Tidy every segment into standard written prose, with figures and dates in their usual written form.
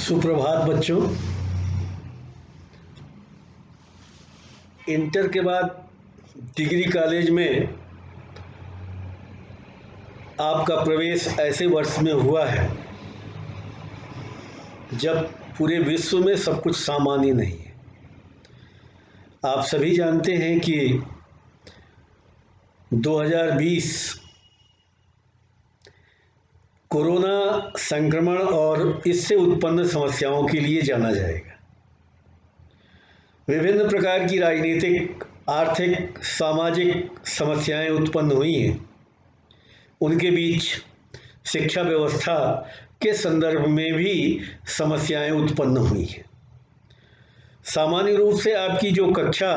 सुप्रभात बच्चों। इंटर के बाद डिग्री कॉलेज में आपका प्रवेश ऐसे वर्ष में हुआ है जब पूरे विश्व में सब कुछ सामान्य नहीं है। आप सभी जानते हैं कि 2020 कोरोना संक्रमण और इससे उत्पन्न समस्याओं के लिए जाना जाएगा। विभिन्न प्रकार की राजनीतिक, आर्थिक, सामाजिक समस्याएं उत्पन्न हुई हैं। उनके बीच शिक्षा व्यवस्था के संदर्भ में भी समस्याएं उत्पन्न हुई हैं। सामान्य रूप से आपकी जो कक्षा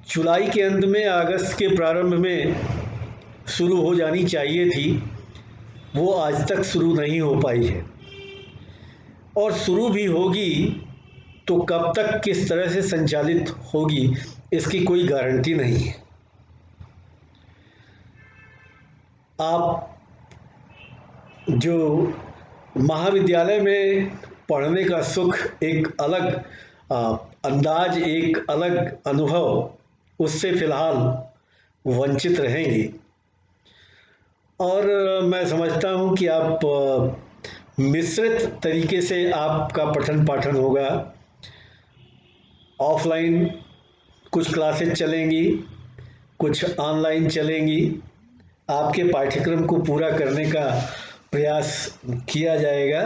जुलाई के अंत में अगस्त के प्रारंभ में शुरू हो जानी चाहिए थी, वो आज तक शुरू नहीं हो पाई है, और शुरू भी होगी तो कब तक किस तरह से संचालित होगी इसकी कोई गारंटी नहीं है। आप जो महाविद्यालय में पढ़ने का सुख, एक अलग अंदाज, एक अलग अनुभव, उससे फिलहाल वंचित रहेंगे। और मैं समझता हूँ कि आप मिश्रित तरीके से आपका पठन पाठन होगा। ऑफलाइन कुछ क्लासेस चलेंगी, कुछ ऑनलाइन चलेंगी। आपके पाठ्यक्रम को पूरा करने का प्रयास किया जाएगा,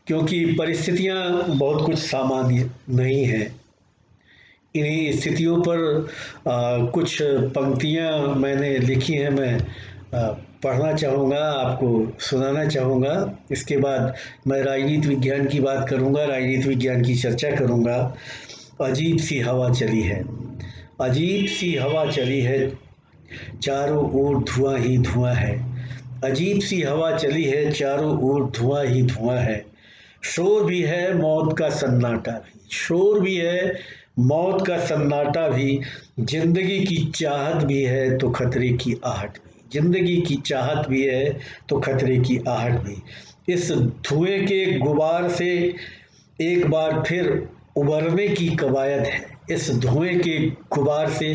क्योंकि परिस्थितियां बहुत कुछ सामान्य नहीं हैं। इन्हीं स्थितियों पर कुछ पंक्तियां मैंने लिखी हैं, मैं पढ़ना चाहूँगा, आपको सुनाना चाहूँगा। इसके बाद मैं राजनीति विज्ञान की बात करूँगा, राजनीति विज्ञान की चर्चा करूँगा। अजीब सी हवा चली है, अजीब सी हवा चली है, चारों ओर धुआं ही धुआं है। अजीब सी हवा चली है, चारों ओर धुआं ही धुआं है। शोर भी है, मौत का सन्नाटा भी, शोर भी है, मौत का सन्नाटा भी। जिंदगी की चाहत भी है तो खतरे की आहट भी, जिंदगी की चाहत भी है तो खतरे की आहट भी। इस धुएं के गुबार से एक बार फिर उभरने की कवायद है, इस धुएं के गुबार से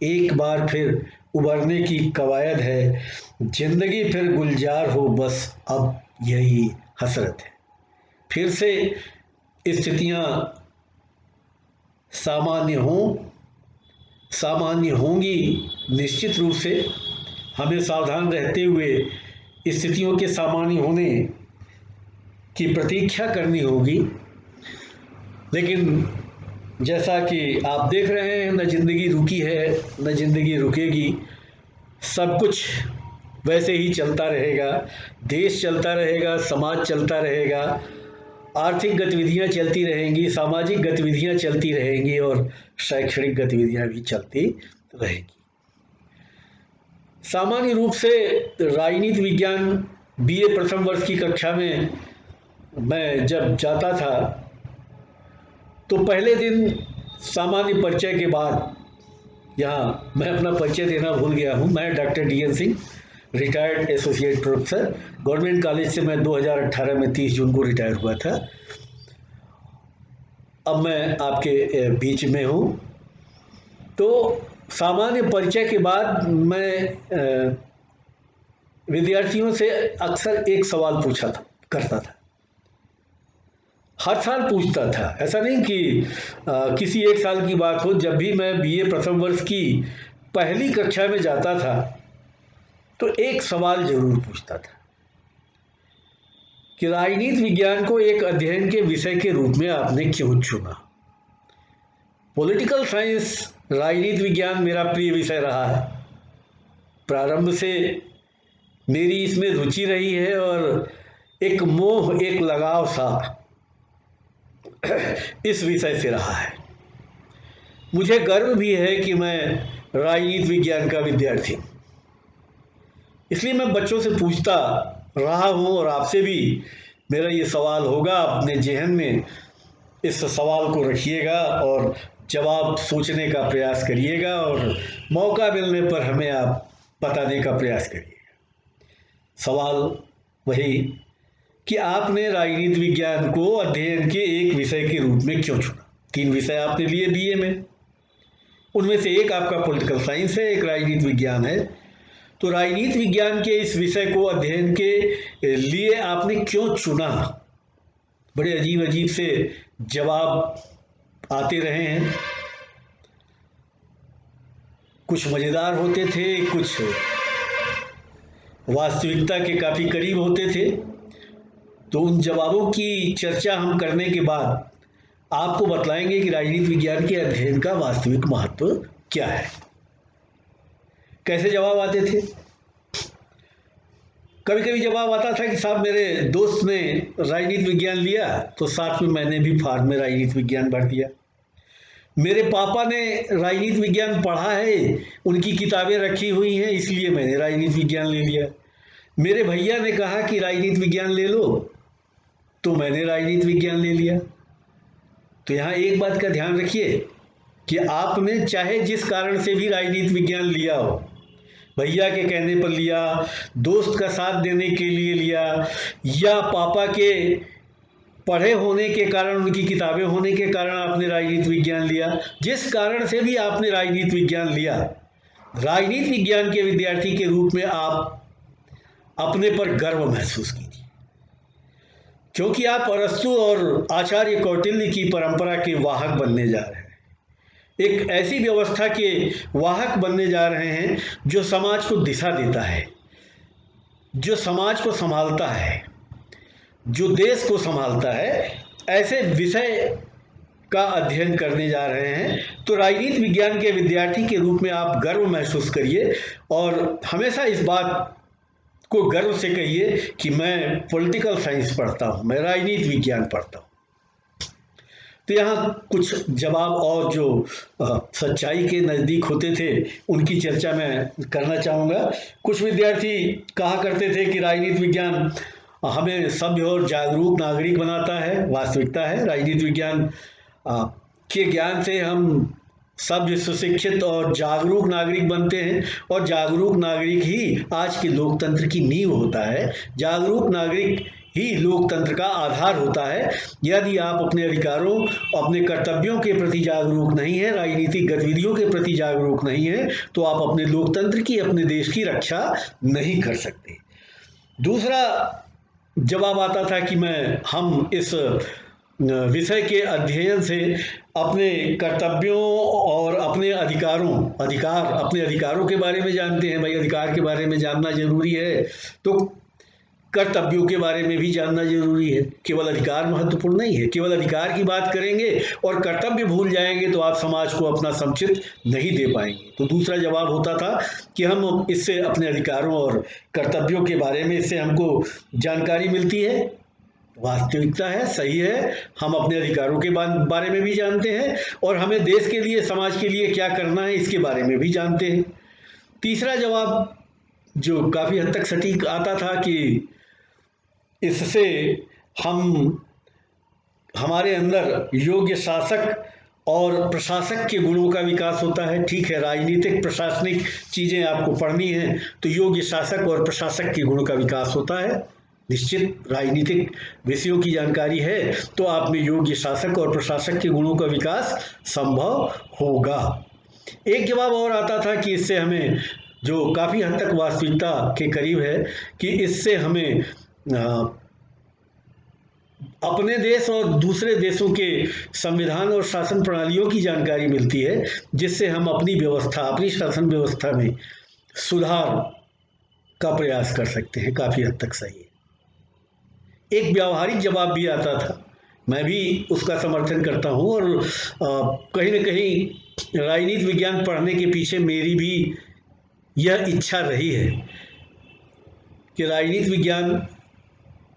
एक बार फिर उभरने की कवायद है। जिंदगी फिर गुलजार हो, बस अब यही हसरत है। फिर से स्थितियां सामान्य होंगी निश्चित रूप से। हमें सावधान रहते हुए स्थितियों के सामान्य होने की प्रतीक्षा करनी होगी। लेकिन जैसा कि आप देख रहे हैं, न जिंदगी रुकी है न जिंदगी रुकेगी। सब कुछ वैसे ही चलता रहेगा, देश चलता रहेगा, समाज चलता रहेगा, आर्थिक गतिविधियां चलती रहेंगी, सामाजिक गतिविधियां चलती रहेंगी और शैक्षणिक गतिविधियां भी चलती रहेंगी। सामान्य रूप से राजनीति विज्ञान बीए प्रथम वर्ष की कक्षा में मैं जब जाता था तो पहले दिन सामान्य परिचय के बाद, यहाँ मैं अपना परिचय देना भूल गया हूँ, मैं doctor DN Singh, retired associate professor, government college से मैं 2018 में 30 जून को रिटायर हुआ था। अब मैं आपके बीच में हूँ। तो सामान्य परिचय के बाद मैं विद्यार्थियों से अक्सर एक सवाल करता था, हर साल पूछता था। ऐसा नहीं कि किसी एक साल की बात हो, जब भी मैं बीए प्रथम वर्ष की पहली कक्षा में जाता था तो एक सवाल जरूर पूछता था कि राजनीति विज्ञान को एक अध्ययन के विषय के रूप में आपने क्यों चुना। पॉलिटिकल साइंस, राजनीति विज्ञान मेरा प्रिय विषय रहा है। प्रारंभ से मेरी इसमें रुचि रही है और एक मोह, एक लगाव सा इस विषय से रहा है। मुझे गर्व भी है कि मैं राजनीति विज्ञान का विद्यार्थी हूँ। इसलिए मैं बच्चों से पूछता रहा हूँ और आपसे भी मेरा ये सवाल होगा। अपने जेहन में इस सवाल को रखिएगा और जवाब सोचने का प्रयास करिएगा, और मौका मिलने पर हमें आप बताने का प्रयास करिएगा। सवाल वही कि आपने राजनीति विज्ञान को अध्ययन के एक विषय के रूप में क्यों चुना। 3 विषय आपने लिए बीए में, उनमें से एक आपका पॉलिटिकल साइंस है, एक राजनीति विज्ञान है। तो राजनीति विज्ञान के इस विषय को अध्ययन के लिए आपने क्यों चुना? बड़े अजीब अजीब से जवाब आते रहे हैं, कुछ मज़ेदार होते थे, कुछ वास्तविकता के काफ़ी करीब होते थे। तो उन जवाबों की चर्चा हम करने के बाद आपको बतलाएंगे कि राजनीति विज्ञान के अध्ययन का वास्तविक महत्व क्या है। कैसे जवाब आते थे? कभी कभी जवाब आता था कि साहब मेरे दोस्त ने राजनीति विज्ञान लिया तो साथ में मैंने भी फार्म में राजनीति विज्ञान भर दिया। मेरे पापा ने राजनीति विज्ञान पढ़ा है, उनकी किताबें रखी हुई हैं, इसलिए मैंने राजनीति विज्ञान ले लिया। मेरे भैया ने कहा कि राजनीति विज्ञान ले लो तो मैंने राजनीति विज्ञान ले लिया। तो यहाँ एक बात का ध्यान रखिए कि आपने चाहे जिस कारण से भी राजनीति विज्ञान लिया हो, भैया के कहने पर लिया, दोस्त का साथ देने के लिए लिया, या पापा के पढ़े होने के कारण, उनकी किताबें होने के कारण आपने राजनीति विज्ञान लिया, जिस कारण से भी आपने राजनीति विज्ञान लिया, राजनीति विज्ञान के विद्यार्थी के रूप में आप अपने पर गर्व महसूस कीजिए, क्योंकि आप अरस्तु और आचार्य कौटिल्य की परंपरा के वाहक बनने जा रहे हैं। एक ऐसी व्यवस्था के वाहक बनने जा रहे हैं जो समाज को दिशा देता है, जो समाज को संभालता है, जो देश को संभालता है। ऐसे विषय का अध्ययन करने जा रहे हैं। तो राजनीति विज्ञान के विद्यार्थी के रूप में आप गर्व महसूस करिए और हमेशा इस बात को गर्व से कहिए कि मैं पॉलिटिकल साइंस पढ़ता हूँ, मैं राजनीति विज्ञान पढ़ता हूँ। तो यहाँ कुछ जवाब और जो सच्चाई के नज़दीक होते थे उनकी चर्चा मैं करना चाहूँगा। कुछ विद्यार्थी कहा करते थे कि राजनीति विज्ञान हमें सभ्य और जागरूक नागरिक बनाता है। वास्तविकता है, राजनीति विज्ञान के ज्ञान से हम सभ्य, सुशिक्षित और जागरूक नागरिक बनते हैं, और जागरूक नागरिक ही आज के लोकतंत्र की नींव होता है। जागरूक नागरिक ही लोकतंत्र का आधार होता है। यदि आप अपने अधिकारों, अपने कर्तव्यों के प्रति जागरूक नहीं हैं, राजनीतिक गतिविधियों के प्रति जागरूक नहीं हैं, तो आप अपने लोकतंत्र की, अपने देश की रक्षा नहीं कर सकते। दूसरा जवाब आता था कि हम इस विषय के अध्ययन से अपने कर्तव्यों और अपने अपने अधिकारों के बारे में जानते हैं। भाई, अधिकार के बारे में जानना जरूरी है तो कर्तव्यों के बारे में भी जानना जरूरी है। केवल अधिकार महत्वपूर्ण नहीं है। केवल अधिकार की बात करेंगे और कर्तव्य भूल जाएंगे तो आप समाज को अपना समुचित नहीं दे पाएंगे। तो दूसरा जवाब होता था कि हम इससे अपने अधिकारों और कर्तव्यों के बारे में इससे हमको जानकारी मिलती है। वास्तविकता है, सही है, हम अपने अधिकारों के बारे में भी जानते हैं और हमें देश के लिए, समाज के लिए क्या करना है इसके बारे में भी जानते हैं। तीसरा जवाब जो काफ़ी हद तक सटीक आता था कि इससे हमारे अंदर योग्य शासक और प्रशासक के गुणों का विकास होता है। ठीक है, राजनीतिक प्रशासनिक चीज़ें आपको पढ़नी हैं तो योग्य शासक और प्रशासक के गुणों का विकास होता है। निश्चित राजनीतिक विषयों की जानकारी है तो आप में योग्य शासक और प्रशासक के गुणों का विकास संभव होगा। एक जवाब और आता था कि इससे हमें, जो काफ़ी हद तक वास्तविकता के करीब है, कि इससे हमें अपने देश और दूसरे देशों के संविधान और शासन प्रणालियों की जानकारी मिलती है, जिससे हम अपनी व्यवस्था, अपनी शासन व्यवस्था में सुधार का प्रयास कर सकते हैं। काफ़ी हद तक सही है। एक व्यावहारिक जवाब भी आता था, मैं भी उसका समर्थन करता हूँ, और कहीं न कहीं राजनीति विज्ञान पढ़ने के पीछे मेरी भी यह इच्छा रही है कि राजनीति विज्ञान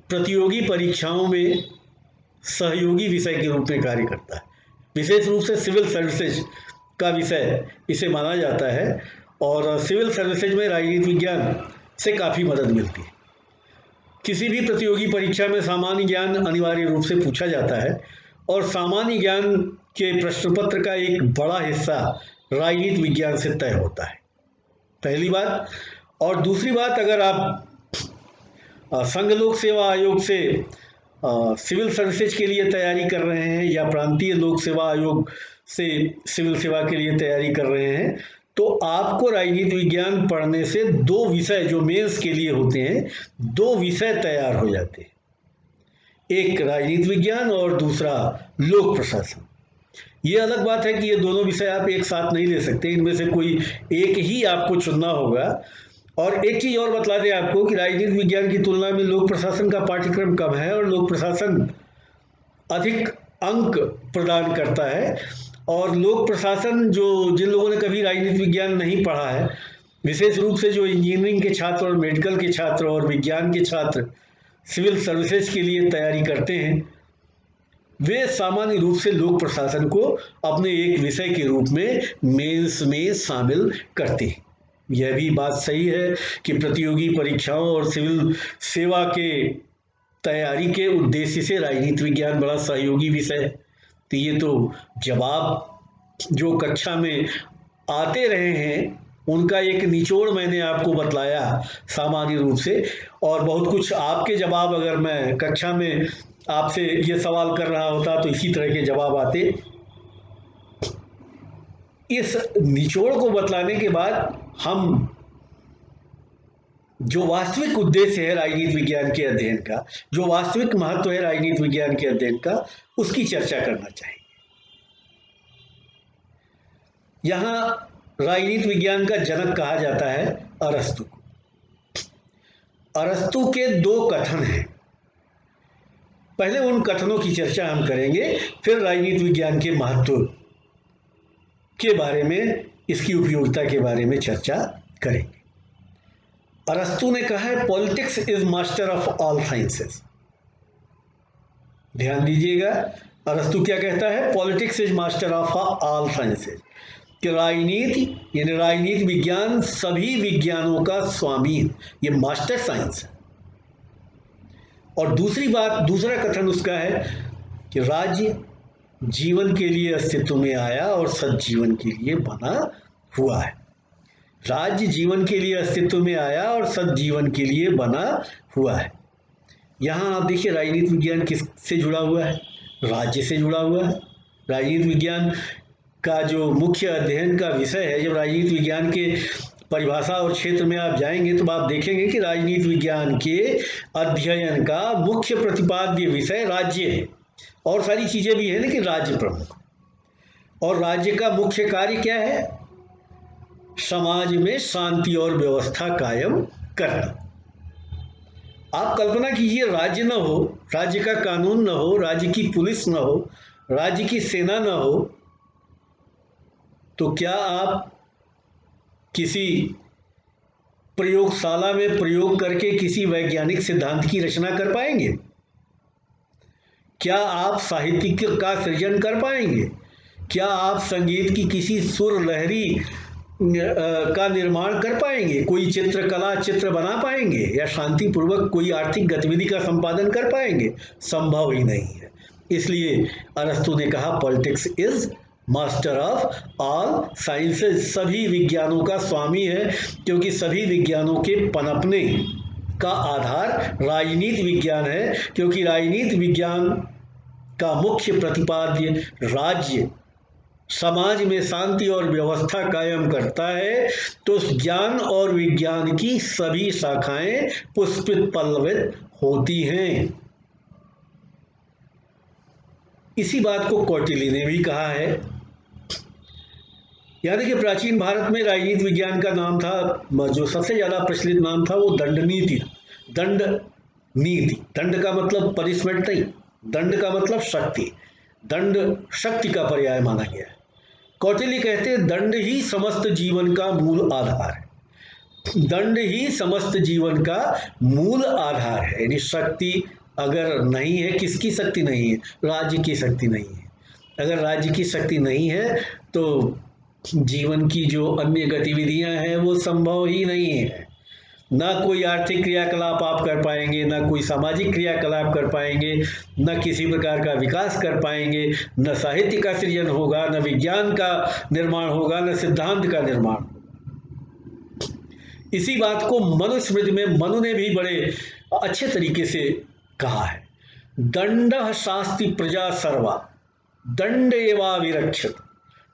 प्रतियोगी परीक्षाओं में सहयोगी विषय के रूप में कार्य करता है। विशेष रूप से सिविल सर्विसेज का विषय इसे माना जाता है और सिविल सर्विसेज में राजनीति विज्ञान से काफ़ी मदद मिलती है। किसी भी प्रतियोगी परीक्षा में सामान्य ज्ञान अनिवार्य रूप से पूछा जाता है और सामान्य ज्ञान के प्रश्न पत्र का एक बड़ा हिस्सा राजनीति विज्ञान से तय होता है, पहली बात। और दूसरी बात, अगर आप संघ लोक सेवा आयोग से सिविल सर्विसेज के लिए तैयारी कर रहे हैं या प्रांतीय लोक सेवा आयोग से सिविल सेवा के लिए तैयारी कर रहे हैं, तो आपको राजनीति विज्ञान पढ़ने से दो विषय जो मेंस के लिए होते हैं, दो विषय तैयार हो जाते हैं, एक राजनीति विज्ञान और दूसरा लोक प्रशासन। ये अलग बात है कि ये दोनों विषय आप एक साथ नहीं ले सकते, इनमें से कोई एक ही आपको चुनना होगा। और एक चीज़ और बतला दें आपको कि राजनीति विज्ञान की तुलना में लोक प्रशासन का पाठ्यक्रम कम है और लोक प्रशासन अधिक अंक प्रदान करता है। और लोक प्रशासन जो जिन लोगों ने कभी राजनीति विज्ञान नहीं पढ़ा है, विशेष रूप से जो इंजीनियरिंग के छात्र और मेडिकल के छात्र और विज्ञान के छात्र सिविल सर्विसेज के लिए तैयारी करते हैं, वे सामान्य रूप से लोक प्रशासन को अपने एक विषय के रूप में मेंस में शामिल करते हैं। यह भी बात सही है कि प्रतियोगी परीक्षाओं और सिविल सेवा के तैयारी के उद्देश्य से राजनीति विज्ञान बड़ा सहयोगी विषय है। तो ये तो जवाब जो कक्षा में आते रहे हैं उनका एक निचोड़ मैंने आपको बतलाया सामान्य रूप से, और बहुत कुछ आपके जवाब अगर मैं कक्षा में आपसे ये सवाल कर रहा होता तो इसी तरह के जवाब आते। इस निचोड़ को बतलाने के बाद हम जो वास्तविक उद्देश्य है राजनीति विज्ञान के अध्ययन का, जो वास्तविक महत्व है राजनीति विज्ञान के अध्ययन का, उसकी चर्चा करना चाहेंगे। यहां राजनीति विज्ञान का जनक कहा जाता है अरस्तु को। अरस्तु के दो कथन हैं, पहले उन कथनों की चर्चा हम करेंगे, फिर राजनीति विज्ञान के महत्व के बारे में, इसकी उपयोगिता के बारे में चर्चा करेंगे। अरस्तु ने कहा है politics is master of all sciences. ध्यान दीजिएगा, अरस्तु क्या कहता है? Politics is master of all sciences, कि राजनीति यानी राजनीति विज्ञान सभी विज्ञानों का स्वामी है, ये मास्टर साइंस है। और दूसरी बात, दूसरा कथन उसका है कि राज्य जीवन के लिए अस्तित्व में आया और सज्जीवन के लिए बना हुआ है। राज्य जीवन के लिए अस्तित्व में आया और सज्जीवन के लिए बना हुआ है। यहाँ आप देखिए राजनीति विज्ञान किससे जुड़ा हुआ है? राज्य से जुड़ा हुआ है। राजनीति विज्ञान का जो मुख्य अध्ययन का विषय है, जब राजनीति विज्ञान के परिभाषा और क्षेत्र में आप जाएंगे तो आप देखेंगे कि राजनीति विज्ञान के अध्ययन का मुख्य प्रतिपाद्य विषय राज्य है, और सारी चीजें भी है लेकिन राज्य प्रमुख। और राज्य का मुख्य कार्य क्या है? समाज में शांति और व्यवस्था कायम करना। आप कल्पना कीजिए राज्य न हो, राज्य का कानून न हो, राज्य की पुलिस न हो, राज्य की सेना न हो, तो क्या आप किसी प्रयोगशाला में प्रयोग करके किसी वैज्ञानिक सिद्धांत की रचना कर पाएंगे? क्या आप साहित्य का सृजन कर पाएंगे? क्या आप संगीत की किसी सुर लहरी का निर्माण कर पाएंगे? कोई चित्रकला चित्र बना पाएंगे? या शांतिपूर्वक कोई आर्थिक गतिविधि का संपादन कर पाएंगे? संभव ही नहीं है। इसलिए अरस्तु ने कहा politics is master of all sciences, सभी विज्ञानों का स्वामी है, क्योंकि सभी विज्ञानों के पनपने का आधार राजनीति विज्ञान है। क्योंकि राजनीति विज्ञान का मुख्य प्रतिपाद्य राज्य समाज में शांति और व्यवस्था कायम करता है, तो ज्ञान और विज्ञान की सभी शाखाएं पुष्पित पल्लवित होती हैं। इसी बात को कौटिल्य ने भी कहा है। यानी कि प्राचीन भारत में राजनीति विज्ञान का नाम था, जो सबसे ज्यादा प्रचलित नाम था वो दंड नीति था। दंड नीति, दंड का मतलब पनिशमेंट नहीं, दंड का मतलब शक्ति, दंड शक्ति का पर्याय माना गया है। कौटिल्य कहते हैं दंड ही समस्त जीवन का मूल आधार है। दंड ही समस्त जीवन का मूल आधार है। यानी शक्ति अगर नहीं है, किसकी शक्ति नहीं है? राज्य की शक्ति नहीं है। अगर राज्य की शक्ति नहीं है तो जीवन की जो अन्य गतिविधियां हैं वो संभव ही नहीं है। ना कोई आर्थिक क्रियाकलाप आप कर पाएंगे, ना कोई सामाजिक क्रियाकलाप कर पाएंगे, न किसी प्रकार का विकास कर पाएंगे, न साहित्य का सृजन होगा, न विज्ञान का निर्माण होगा, न सिद्धांत का निर्माण। इसी बात को मनुस्मृति में मनु ने भी बड़े अच्छे तरीके से कहा है। दंडः शास्ति प्रजा सर्वा दंड एवा विरक्षत।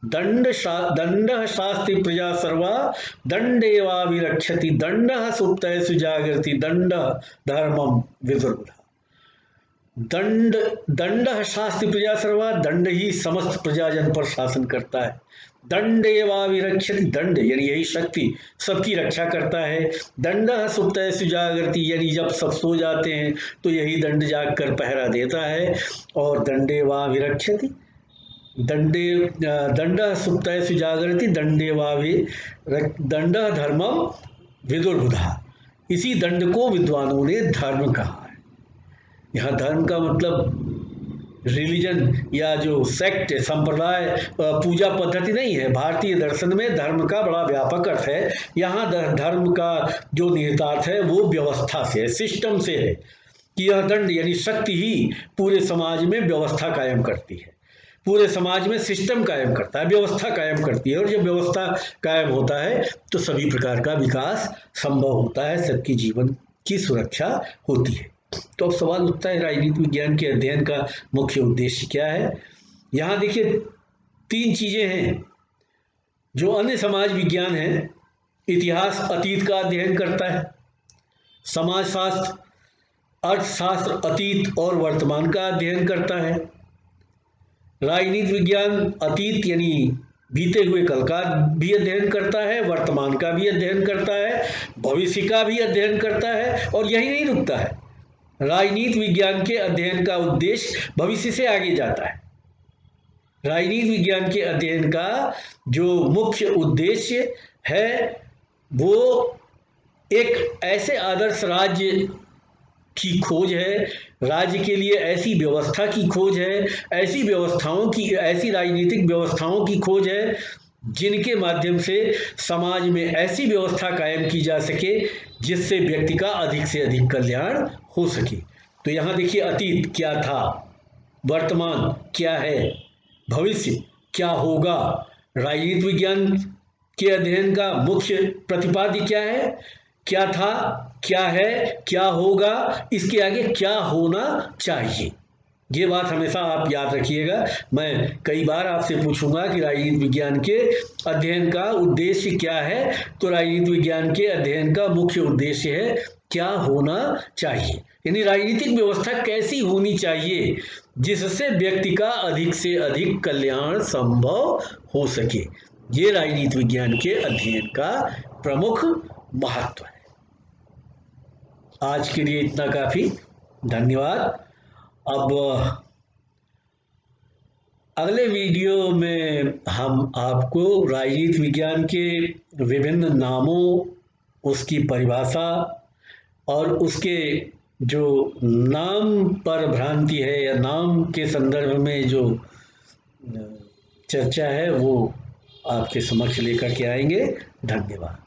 दंडः शास्ति प्रजा सर्वा दंड एवा विरक्षति। दंडः सुप्तयसु जागृति दंडः धर्मम विदुर्बुधा। दंडः शास्ति प्रजा सर्वा, दंड ही समस्त प्रजाजन पर शासन करता है। दंड एवा विरक्षति, दंड यानी यही शक्ति सबकी रक्षा करता है। दंडः सुप्तयसु जागृति यानी जब सब सो जाते हैं तो यही दंड जाग कर पहरा देता है। और दंडेवा विरक्षति, दंडः सुप्तयसु जागृति दंडेवा दंडः धर्मम विदुर्बुधा। इसी दंड को विद्वानों ने धर्म कहा है। यहाँ धर्म का मतलब रिलीजन या जो सेक्ट संप्रदाय पूजा पद्धति नहीं है। भारतीय दर्शन में धर्म का बड़ा व्यापक अर्थ है। यहाँ धर्म का जो निहितार्थ है वो व्यवस्था से है, सिस्टम से है कि यह दंड यानी शक्ति ही पूरे समाज में व्यवस्था कायम करती है, पूरे समाज में सिस्टम कायम करता है, व्यवस्था कायम करती है। और जब व्यवस्था कायम होता है तो सभी प्रकार का विकास संभव होता है, सबकी जीवन की सुरक्षा होती है। तो अब सवाल उठता है राजनीति विज्ञान के अध्ययन का मुख्य उद्देश्य क्या है। यहाँ देखिए 3 चीजें हैं जो अन्य समाज विज्ञान है। इतिहास अतीत का अध्ययन करता है, समाजशास्त्र अर्थशास्त्र अतीत और वर्तमान का अध्ययन करता है, राजनीति विज्ञान अतीत यानी बीते हुए कल का भी अध्ययन करता है, वर्तमान का भी अध्ययन करता है, भविष्य का भी अध्ययन करता है। और यही नहीं रुकता है, राजनीति विज्ञान के अध्ययन का उद्देश्य भविष्य से आगे जाता है। राजनीति विज्ञान के अध्ययन का जो मुख्य उद्देश्य है वो एक ऐसे आदर्श राज्य की खोज है, राज्य के लिए ऐसी व्यवस्था की खोज है, ऐसी व्यवस्थाओं की, ऐसी राजनीतिक व्यवस्थाओं की खोज है जिनके माध्यम से समाज में ऐसी व्यवस्था कायम की जा सके जिससे व्यक्ति का अधिक से अधिक कल्याण हो सके। तो यहाँ देखिए अतीत क्या था, वर्तमान क्या है, भविष्य क्या होगा। राजनीति विज्ञान के अध्ययन का मुख्य प्रतिपाद्य क्या है, क्या था, क्या है, क्या होगा, इसके आगे क्या होना चाहिए। ये बात हमेशा आप याद रखिएगा। मैं कई बार आपसे पूछूंगा कि राजनीति विज्ञान के अध्ययन का उद्देश्य क्या है, तो राजनीति विज्ञान के अध्ययन का मुख्य उद्देश्य है क्या होना चाहिए, यानी राजनीतिक व्यवस्था कैसी होनी चाहिए जिससे व्यक्ति का अधिक से अधिक कल्याण संभव हो सके। ये राजनीति विज्ञान के अध्ययन का प्रमुख महत्व है। आज के लिए इतना काफी, धन्यवाद। अब अगले वीडियो में हम आपको राजनीति विज्ञान के विभिन्न नामों, उसकी परिभाषा और उसके जो नाम पर भ्रांति है या नाम के संदर्भ में जो चर्चा है वो आपके समक्ष लेकर के आएंगे। धन्यवाद।